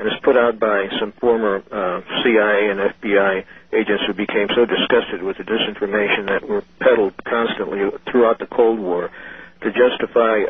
and it's put out by some former CIA and FBI agents who became so disgusted with the disinformation that were peddled constantly throughout the Cold War to justify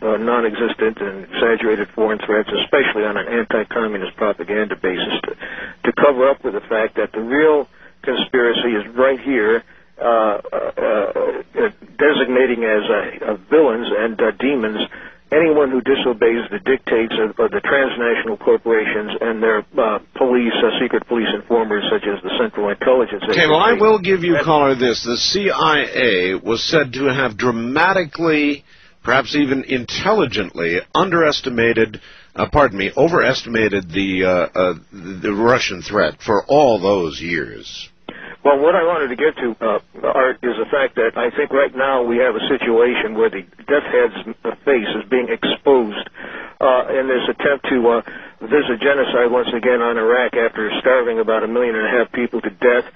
non-existent and exaggerated foreign threats, especially on an anti-communist propaganda basis, to cover up with the fact that the real conspiracy is right here, designating as villains and demons anyone who disobeys the dictates of the transnational corporations and their police, secret police informers such as the Central Intelligence Agency. Okay, well, I will give you, caller, this. The CIA was said to have dramatically, perhaps even intelligently, overestimated the Russian threat for all those years. Well, what I wanted to get to, Art, is the fact that I think right now we have a situation where the death head's face is being exposed in this attempt to visit genocide once again on Iraq after starving about 1.5 million people to death,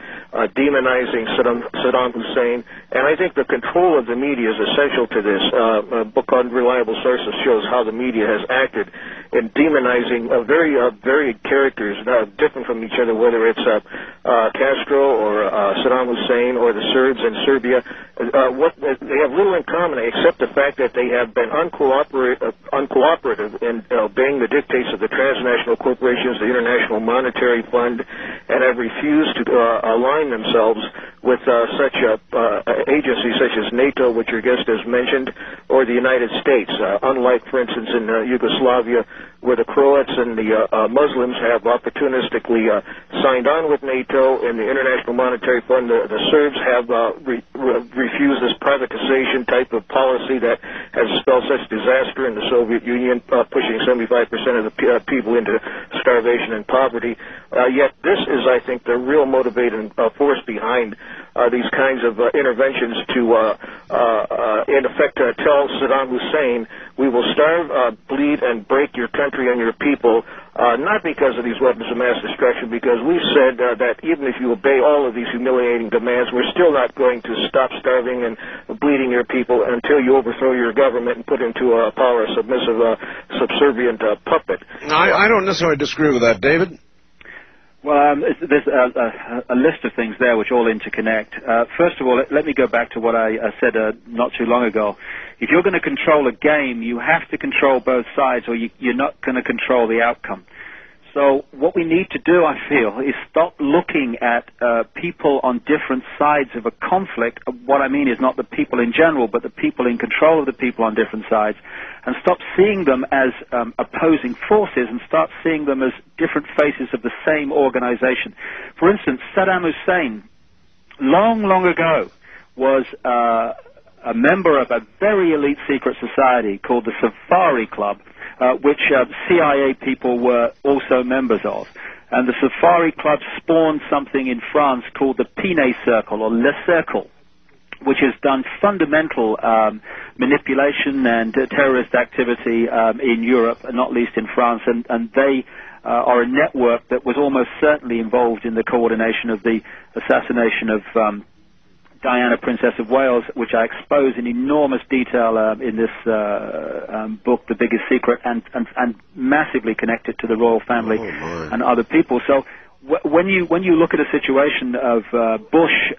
demonizing Saddam Hussein. And I think the control of the media is essential to this. A book called Reliable Sources shows how the media has acted in demonizing very varied characters, different from each other, whether it's Castro or Saddam Hussein or the Serbs in Serbia. They have little in common except the fact that they have been uncooperative in obeying the dictates of the transnational corporations, the International Monetary Fund, and have refused to align themselves with such agencies such as NATO, which your guest has mentioned, or the United States. Unlike, for instance, in Yugoslavia, where the Croats and the Muslims have opportunistically signed on with NATO and the International Monetary Fund, the Serbs have refused this privatization type of policy that has spelled such disaster in the Soviet Union, pushing 75% of the people into starvation and poverty. Yet this is, I think, the real motivating force behind these kinds of interventions to, in effect, tell Saddam Hussein, we will starve, bleed, and break your country and your people, not because of these weapons of mass destruction, because we've said that even if you obey all of these humiliating demands, we're still not going to stop starving and bleeding your people until you overthrow your government and put into power a submissive, subservient puppet. I don't necessarily disagree with that, David. Well, there's a list of things there which all interconnect. First of all, let me go back to what I said not too long ago. If you're going to control a game, you have to control both sides, or you're not going to control the outcome. So what we need to do, I feel, is stop looking at people on different sides of a conflict. What I mean is not the people in general, but the people in control of the people on different sides, and stop seeing them as opposing forces and start seeing them as different faces of the same organization. For instance, Saddam Hussein, long, long ago, was a member of a very elite secret society called the Safari Club, which CIA people were also members of. And the Safari Club spawned something in France called the Pinet Circle, or Le Cercle, which has done fundamental manipulation and terrorist activity in Europe, and not least in France. And they are a network that was almost certainly involved in the coordination of the assassination of Diana, Princess of Wales, which I expose in enormous detail in this book, The Biggest Secret, and massively connected to the royal family and other people. So when you look at a situation of Bush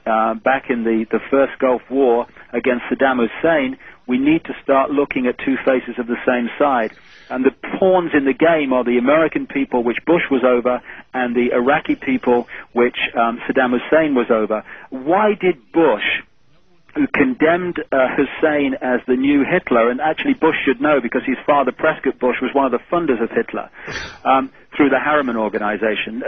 back in the first Gulf War against Saddam Hussein, we need to start looking at two faces of the same side. And the pawns in the game are the American people, which Bush was over, and the Iraqi people, which Saddam Hussein was over. Why did Bush, who condemned Hussein as the new Hitler, and actually Bush should know because his father, Prescott Bush, was one of the funders of Hitler, through the Harriman organization,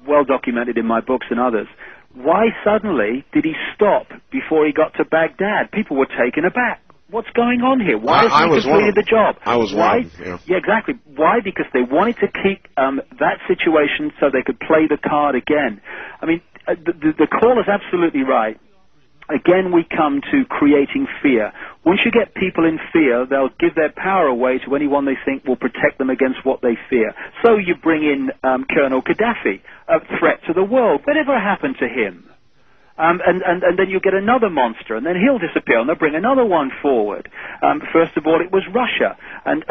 well documented in my books and others, why suddenly did he stop before he got to Baghdad? People were taken aback. What's going on here? Why hasn't he completed the job? I was one. Yeah, exactly. Why? Because they wanted to keep that situation so they could play the card again. I mean, the call is absolutely right. Again, we come to creating fear. Once you get people in fear, they'll give their power away to anyone they think will protect them against what they fear. So you bring in Colonel Gaddafi, a threat to the world. Whatever happened to him? And then you get another monster, and then he'll disappear, and they'll bring another one forward. First of all, it was Russia, and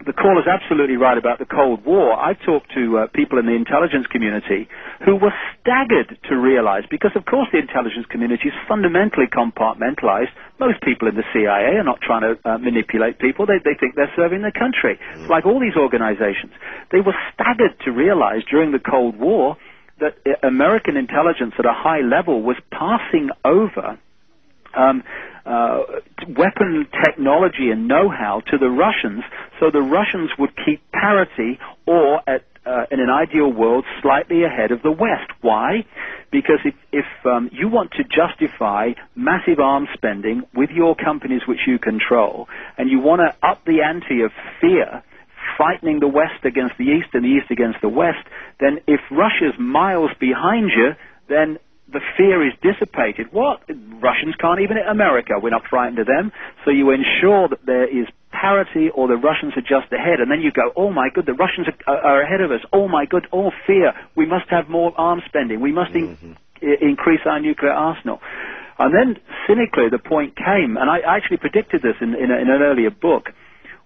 the caller's absolutely right about the Cold War. I talked to people in the intelligence community who were staggered to realize, because of course the intelligence community is fundamentally compartmentalized. Most people in the CIA are not trying to manipulate people. They think they're serving the country. It's like all these organizations. They were staggered to realize during the Cold War that American intelligence at a high level was passing over weapon technology and know-how to the Russians, so the Russians would keep parity or, in an ideal world, slightly ahead of the West. Why? Because if you want to justify massive arms spending with your companies which you control, and you want to up the ante of fear, frightening the West against the East and the East against the West, then if Russia's miles behind you, then the fear is dissipated. What? Russians can't even hit America. We're not frightened of them. So you ensure that there is parity, or the Russians are just ahead. And then you go, oh my good, the Russians are ahead of us. Oh my good, all fear. We must have more arms spending. We must increase our nuclear arsenal. And then, cynically, the point came, and I actually predicted this in an earlier book,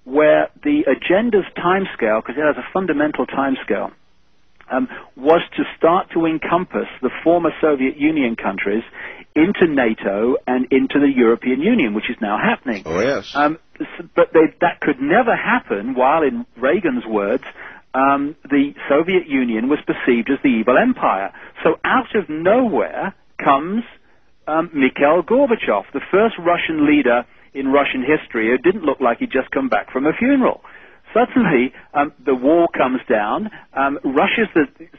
where the agenda's timescale, because it has a fundamental timescale, was to start to encompass the former Soviet Union countries into NATO and into the European Union, which is now happening. Oh, yes. But that could never happen while, in Reagan's words, the Soviet Union was perceived as the evil empire. So out of nowhere comes Mikhail Gorbachev, the first Russian leader in Russian history who didn't look like he'd just come back from a funeral. Suddenly, the wall comes down, Russia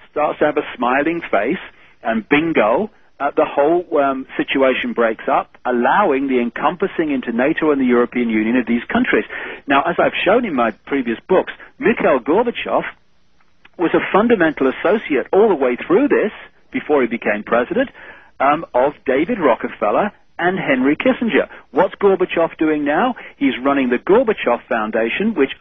starts to have a smiling face, and bingo, the whole situation breaks up, allowing the encompassing into NATO and the European Union of these countries. Now, as I've shown in my previous books, Mikhail Gorbachev was a fundamental associate all the way through this, before he became president, of David Rockefeller and Henry Kissinger. What's Gorbachev doing now? He's running the Gorbachev Foundation, which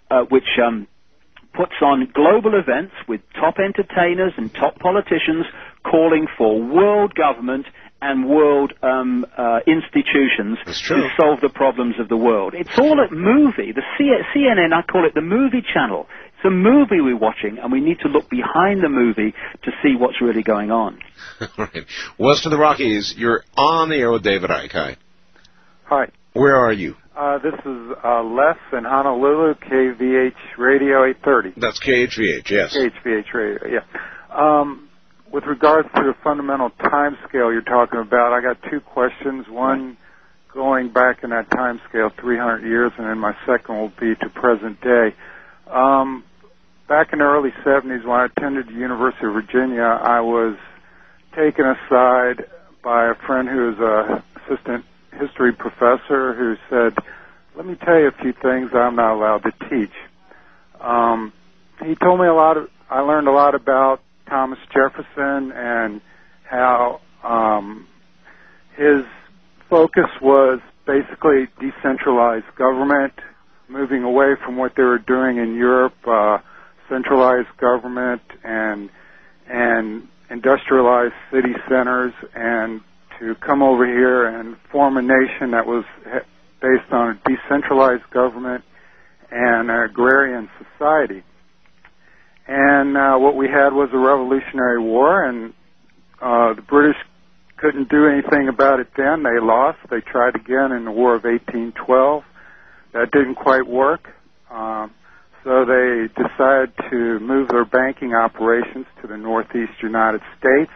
puts on global events with top entertainers and top politicians calling for world government and world institutions to solve the problems of the world. It's all a movie. The CNN, I call it the movie channel. It's a movie we're watching, and we need to look behind the movie to see what's really going on. Right. West of the Rockies, you're on the air with David Icke. Hi. Where are you? This is Les in Honolulu, KVH Radio 830. That's KHVH, yes. KHVH Radio, yeah. With regards to the fundamental time scale you're talking about, I got two questions. One going back in that time scale 300 years, and then my second will be to present day. Back in the early 70s, when I attended the University of Virginia, I was taken aside by a friend who is an assistant history professor who said, let me tell you a few things I'm not allowed to teach. He told me I learned a lot about Thomas Jefferson and how his focus was basically decentralized government, moving away from what they were doing in Europe, centralized government and industrialized city centers, and to come over here and form a nation that was based on a decentralized government and an agrarian society. And what we had was a Revolutionary War, and the British couldn't do anything about it then. They lost. They tried again in the War of 1812. That didn't quite work. So they decided to move their banking operations to the Northeast United States.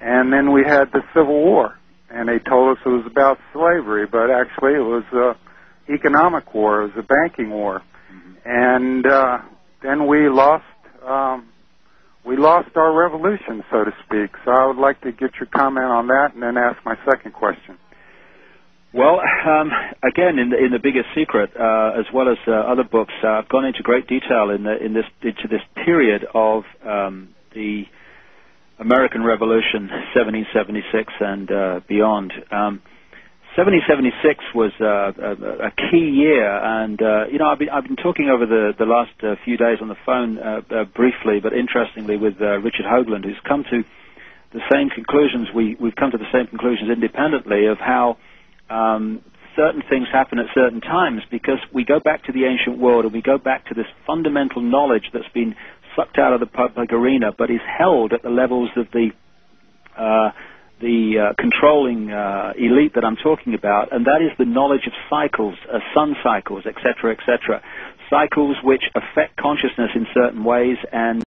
And then we had the Civil War. And they told us it was about slavery, but actually it was an economic war. It was a banking war. And then we lost our revolution, so to speak. So I would like to get your comment on that and then ask my second question. Well, again, in the Biggest Secret, as well as other books, I've gone into great detail into this period of the American Revolution, 1776 and beyond. 1776 was a key year, and I've been talking over the last few days on the phone briefly, but interestingly, with Richard Hoagland, who's come to the same conclusions. We've come to the same conclusions independently of how certain things happen at certain times, because we go back to the ancient world and we go back to this fundamental knowledge that's been sucked out of the public arena but is held at the levels of the controlling elite that I'm talking about, and that is the knowledge of cycles, sun cycles, etc., etc. Cycles which affect consciousness in certain ways, and